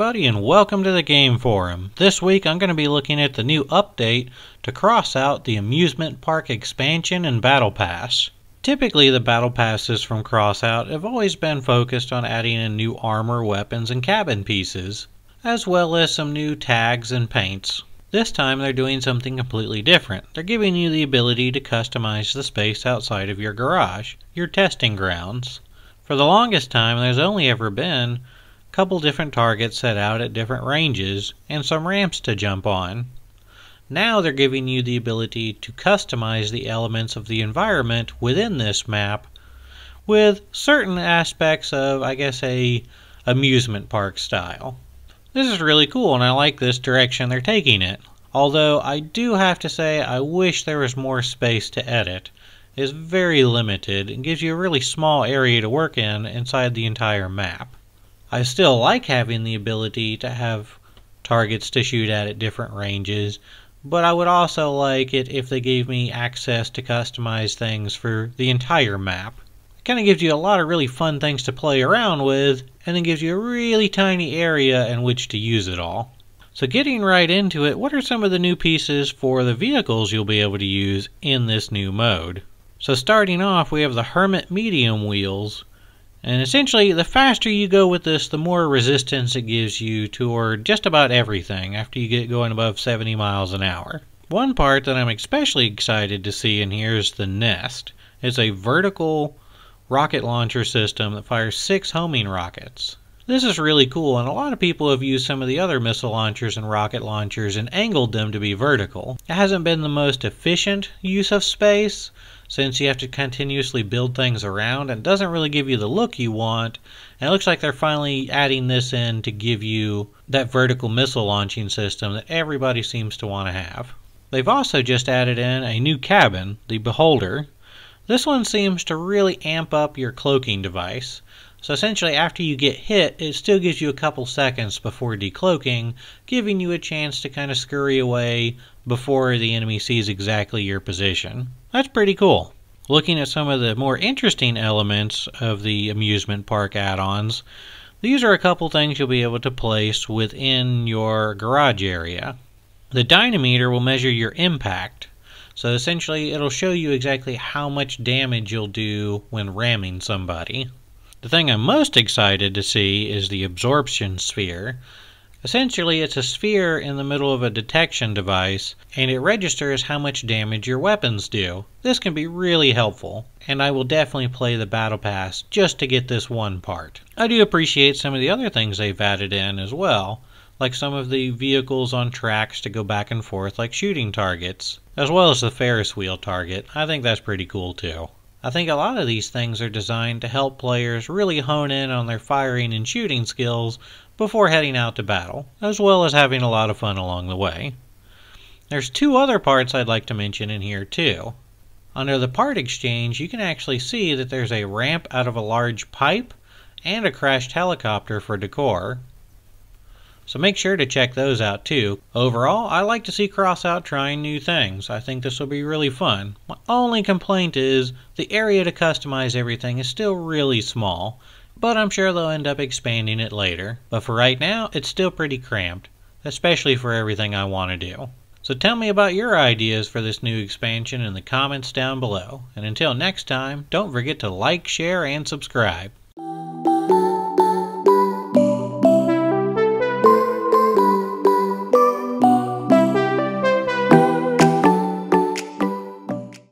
everybody, and welcome to the Game Forum. This week I'm going to be looking at the new update to Crossout, the Amusement Park expansion and Battle Pass. Typically the Battle Passes from Crossout have always been focused on adding in new armor, weapons, and cabin pieces, as well as some new tags and paints. This time they're doing something completely different. They're giving you the ability to customize the space outside of your garage, your testing grounds. For the longest time there's only ever been couple different targets set out at different ranges and some ramps to jump on. Now they're giving you the ability to customize the elements of the environment within this map with certain aspects of, I guess, a amusement park style. This is really cool and I like this direction they're taking it. Although I do have to say I wish there was more space to edit. It's very limited and gives you a really small area to work in inside the entire map. I still like having the ability to have targets to shoot at different ranges, but I would also like it if they gave me access to customize things for the entire map. It kind of gives you a lot of really fun things to play around with, and then gives you a really tiny area in which to use it all. So getting right into it, what are some of the new pieces for the vehicles you'll be able to use in this new mode? So starting off, we have the Hermit medium wheels. And essentially, the faster you go with this, the more resistance it gives you toward just about everything after you get going above 70 miles an hour. One part that I'm especially excited to see in here is the Nest. It's a vertical rocket launcher system that fires 6 homing rockets. This is really cool, and a lot of people have used some of the other missile launchers and rocket launchers and angled them to be vertical. It hasn't been the most efficient use of space, since you have to continuously build things around and doesn't really give you the look you want. And it looks like they're finally adding this in to give you that vertical missile launching system that everybody seems to want to have. They've also just added in a new cabin, the Beholder. This one seems to really amp up your cloaking device. So essentially after you get hit, it still gives you a couple seconds before decloaking, giving you a chance to kind of scurry away before the enemy sees exactly your position. That's pretty cool. Looking at some of the more interesting elements of the amusement park add-ons, these are a couple things you'll be able to place within your garage area. The dynameter will measure your impact. So essentially it'll show you exactly how much damage you'll do when ramming somebody. The thing I'm most excited to see is the absorption sphere. Essentially, it's a sphere in the middle of a detection device, and it registers how much damage your weapons do. This can be really helpful, and I will definitely play the Battle Pass just to get this one part. I do appreciate some of the other things they've added in as well, like some of the vehicles on tracks to go back and forth like shooting targets, as well as the Ferris wheel target. I think that's pretty cool too. I think a lot of these things are designed to help players really hone in on their firing and shooting skills before heading out to battle, as well as having a lot of fun along the way. There's 2 other parts I'd like to mention in here too. Under the part exchange, you can actually see that there's a ramp out of a large pipe and a crashed helicopter for decor. So make sure to check those out too. Overall, I like to see Crossout trying new things. I think this will be really fun. My only complaint is the area to customize everything is still really small, but I'm sure they'll end up expanding it later. But for right now, it's still pretty cramped, especially for everything I want to do. So tell me about your ideas for this new expansion in the comments down below. And until next time, don't forget to like, share, and subscribe.